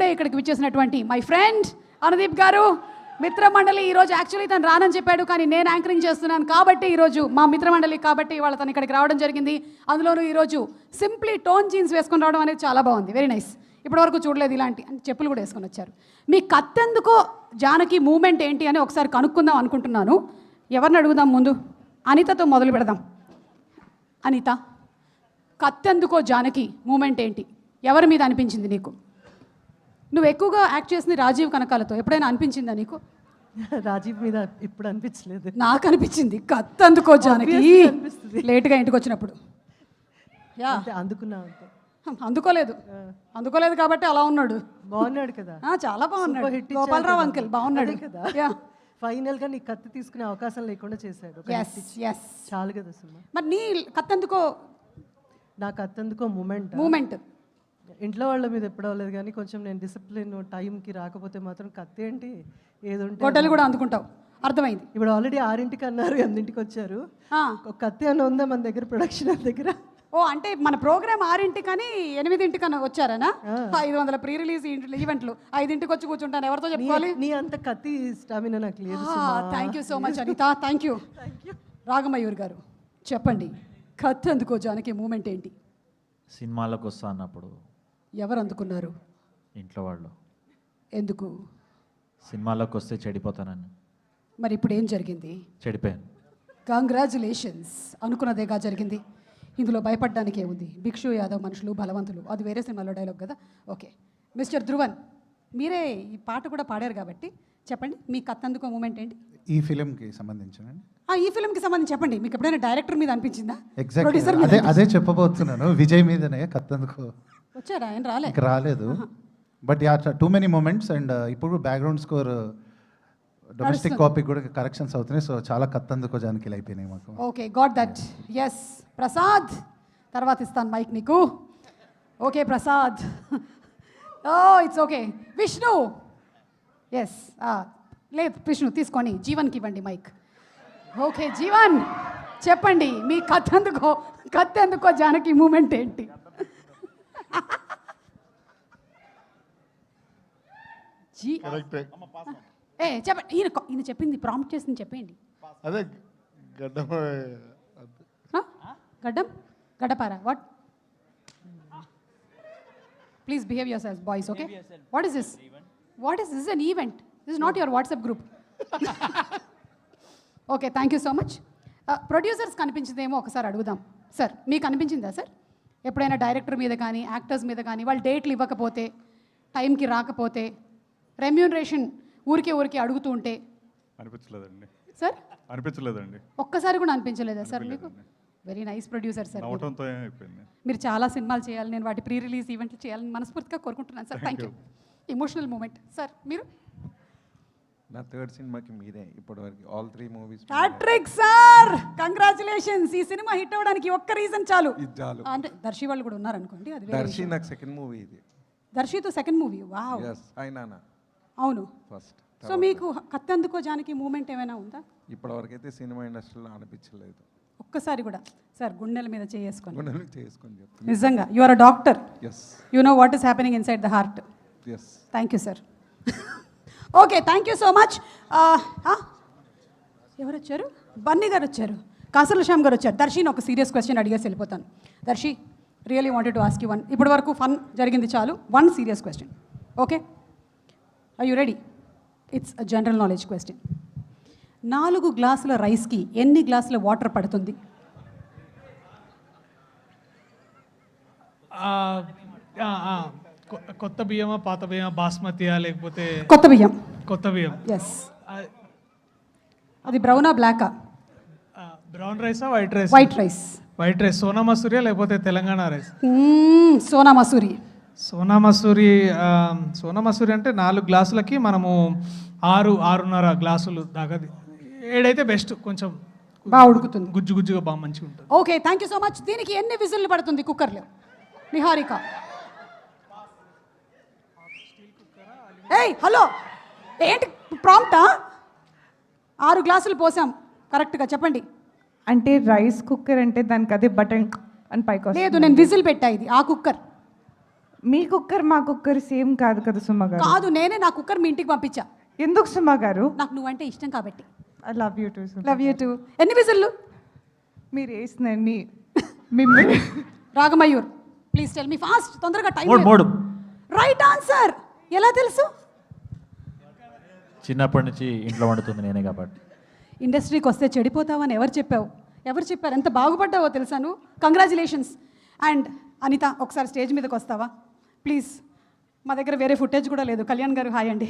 ఇప్పుడే ఇక్కడికి విచ్చేసినటువంటి మై ఫ్రెండ్ అనుదీప్ గారు, మిత్రమండలి. ఈరోజు యాక్చువల్లీ తను రానని చెప్పాడు, కానీ నేను యాంకరింగ్ చేస్తున్నాను కాబట్టి ఈరోజు మా మిత్రమండలి కాబట్టి ఇవాళ తను ఇక్కడికి రావడం జరిగింది. అందులోనూ ఈరోజు సింప్లీ టోన్ జీన్స్ వేసుకొని రావడం అనేది చాలా బాగుంది, వెరీ నైస్. ఇప్పటివరకు చూడలేదు ఇలాంటి, చెప్పులు కూడా వేసుకొని వచ్చారు. మీ కత్తెందుకో జానకి మూమెంట్ ఏంటి అని ఒకసారి కనుక్కుందాం అనుకుంటున్నాను. ఎవరిని అడుగుదాం ముందు? అనితతో మొదలు పెడదాం. అనిత, కత్తెందుకో జానకి మూమెంట్ ఏంటి? ఎవరి మీద అనిపించింది నీకు? నువ్వు ఎక్కువగా యాక్ట్ చేసింది రాజీవ్ కనకాలతో, ఎప్పుడైనా అనిపించిందా నీకు? రాజీవ్ మీద ఇప్పుడు అనిపించలేదు. నాకు అనిపించింది కత్తెందుకో జానకి లేట్గా ఇంటికి వచ్చినప్పుడు. యా, అందుకోలేదు కాబట్టి అలా ఉన్నాడు. బాగున్నాడు కదా, చాలా బాగున్నాడు. గోపాలరావు అంకుల్ బాగున్నాడు కదా. ఫైనల్ గా నీ కత్తి తీసుకునే అవకాశం లేకుండా చేశాడు. చాలు కదా సుమా. మరి నీ కత్తెందుకో? నా కత్తెందుకో మూమెంట్ ఇంట్లో వాళ్ళ మీద ఎప్పుడు అవ్వలేదు, కానీ కొంచెం నేను డిసిప్లిన్ టైంకి రాకపోతే మాత్రం కత్తి ఏంటి ఏదో గొడ్డలు కూడా అందుకుంటావు, అర్థమైంది. ఇప్పుడు ఆల్రెడీ 6ంటికి అన్నారు, 8ంటికి వచ్చారు. ఒక కత్తి అని ఉందా మన దగ్గర, ప్రొడక్షన్ దగ్గర? ఓ, అంటే మన ప్రోగ్రామ్ 6ంటికి కానీ 8ంటికి వచ్చారనా? 500 ప్రీ రిలీజ్ ఈవెంట్లు 5ంటికి వచ్చి కూర్చుంటాను, ఎవరితో చెప్పుకోవాలి? నీ అంత కత్తి స్టామినా నాకు లేదు. Thank you so much Anitha, thank you. Ragamayur గారు చెప్పండి, కత్తెందుకో జానకి మూమెంట్ ఏంటి? సినిమాలకు వస్తా అన్నప్పుడు ఎవరు అందుకున్నారు? ఇంట్లో వాళ్ళు. ఎందుకు? సినిమాలకు వస్తే చెడిపోతానని. మరి ఇప్పుడు ఏం జరిగింది? చెడిపోయాను. కంగ్రాచులేషన్స్, అనుకున్నదేగా జరిగింది. ఇందులో భయపడడానికి ఏముంది? భిక్షు యాదవ్ మనుషులు బలవంతులు, అది వేరే సినిమాలో డైలాగ్ కదా. ఓకే, మిస్టర్ ధ్రువన్, మీరే ఈ పాట కూడా పాడారు కాబట్టి చెప్పండి, మీ కత్తెందుకో మూమెంట్ ఏంటి? ఈ ఫిలింకి సంబంధించినండి. ఈ ఫిల్మ్కి సంబంధించి చెప్పండి. మీకు ఎప్పుడైనా డైరెక్టర్ మీద అనిపించిందా? ఎగ్జాక్ట్లీ అదే చెప్పబోతున్నాను. విజయ్ మీదనే కత్తెందుకో. వచ్చారా? ఆయన రాలేదు. But yeah, too many moments. And ఇప్పుడు బ్యాక్గ్రౌండ్ స్కోర్ డొమెస్టిక్ కాపీ కూడా కరెక్షన్స్ అవుతున్నాయి. సో చాలా కత్తెందుకో జానకి అయిపోయినాయి మాకు. Okay, got that. Yes Prasad, తర్వాత ఇస్తాను మైక్ నీకు. Okay Prasad, oh it's okay. Vishnu, yes లేదు విష్ణు తీసుకొని జీవన్కి ఇవ్వండి మైక్. ఓకే జీవన్, చెప్పండి మీ కత్తెందుకో జానకి మూమెంట్ ఏంటి? చెప్పండి, ఈయన చెప్పింది ప్రాంప్ట్ చేసింది చెప్పండి. అదే గడ్డం గడ్డపారా? What? Please behave yourself boys. Okay, what is this? This is an event. This is not your WhatsApp group. Okay, thank you so much. Producers కనిపించిందేమో ఒకసారి అడుగుదాం. సార్ మీకు అనిపించిందా సార్ ఎప్పుడైనా డైరెక్టర్ మీద కానీ యాక్టర్స్ మీద కానీ వాళ్ళు డేట్లు ఇవ్వకపోతే, టైంకి రాకపోతే, రెమ్యూనరేషన్ ఊరికే అడుగుతూ ఉంటే? అనిపించలేదండి సార్. అనిపించలేదండి, ఒక్కసారి కూడా అనిపించలేదా సార్ మీకు? Very nice producer sir. మీరు చాలా సినిమాలు చేయాలి, నేను వాటి ప్రీ రిలీజ్ ఈవెంట్లు చేయాలని మనస్ఫూర్తిగా కోరుకుంటున్నాను sir. Thank you. Emotional moment sir. మీరు? నా థర్డ్ సినిమాకి మీరే ఇప్పటివరకు all 3 movies. Hat-trick sir, congratulations. ఈ సినిమా హిట్ అవ్వడానికి ఒక్క రీజన్ చాలు. అంటే దర్శి వాళ్ళు కూడా ఉన్నారు అనుకోండి, అది దర్శి నాకు సెకండ్ మూవీ ఇది. దర్శితో సెకండ్ మూవీ? వావ్. yes అయినా అవును ఫస్ట్. సో మీకు కత్తెందుకో జానకి మూమెంట్ ఏమైనా ఉందా? ఇప్పటివరకు అయితే సినిమా ఇండస్ట్రీలో అనిపించలేదు ఒక్కసారి కూడా. సార్ గుండెల మీద చేసుకొని చెప్తాను, నిజంగా you are a doctor. yes you know what is happening inside the heart. yes thank you sir. Okay, thank you so much. ఎవరు వచ్చారు? బన్నీ గారు వచ్చారు, కాసర్ల శ్యామ్ గారు వచ్చారు. దర్శిని ఒక సీరియస్ క్వశ్చన్ అడిగేసి వెళ్ళిపోతాను. Darshi, really wanted to ask you one. ఇప్పటి వరకు ఫన్ జరిగింది చాలు, one serious question. Okay, are you ready? It's a general knowledge question. 4 గ్లాసుల రైస్కి ఎన్ని గ్లాసుల వాటర్ పడుతుంది? కొత్త బియ్యమా పాత బియ్యమా, బాస్మతియా లేకపోతే? కొత్త బియ్యం. కొత్త బియ్యం. ఎస్. అది బ్రౌనా బ్లాకా? బ్రౌన్ రైసా white rice? White rice. White rice. Sona మసూరియా లేకపోతే తెలంగాణ రైస్? సోనా మసూరి. సోనా మసూరి అంటే 4 గ్లాసులకి మనము 6-6.5 గ్లాసులు దాకా. 7 అయితే బెస్ట్, కొంచెం బాగా ఉడుకుతుంది, గుజ్జుగా బాగా మంచిగా ఉంటుంది. Okay, thank you so much. దీనికి ఎన్ని విజిల్లు పడుతుంది కుక్కర్లో? నిహారిక. ఏయ్ హలో, ఏంటి ప్రాంప్టా? 6 గ్లాసులు పోసాం కరెక్ట్గా చెప్పండి. అంటే రైస్ కుక్కర్ అంటే దానికి అదే బటన్ అని పైకి లేదు, నేను విజిల్ పెట్టా. ఇది ఆ కుక్కర్. మీ కుక్కర్ మా కుక్కర్ సేమ్ కాదు కదా సుమ గారు. కాదు, నేనే నా కుక్కర్ మీ ఇంటికి పంపించా. ఎందుకు సుమ గారు? నాకు నువ్వంటే ఇష్టం కాబట్టి. I love you to. Love you two. ఎన్ని విజిల్లు? మీరు వేసినండి మిమ్మల్ని. Ragamayur, please tell me fast, తొందరగా టైం. మూడు రైట్ ఆన్సర్. ఎలా తెలుసు? చిన్నప్పటి నుంచి ఇంట్లో వండుతుంది నేనే కాబట్టి. ఇండస్ట్రీకి వస్తే చెడిపోతావని ఎవరు చెప్పావు? ఎవరు చెప్పారు? ఎంత బాగుపడ్డావో తెలుసాను. కంగ్రాచులేషన్స్. అండ్ అనిత, ఒకసారి స్టేజ్ మీదకి వస్తావా ప్లీజ్? మా దగ్గర వేరే ఫుటేజ్ కూడా లేదు. కళ్యాణ్ గారు హాయ్ అండి.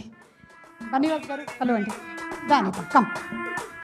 బన్నీవాస్ గారు హలో అండి. రా అనిత, కమ్.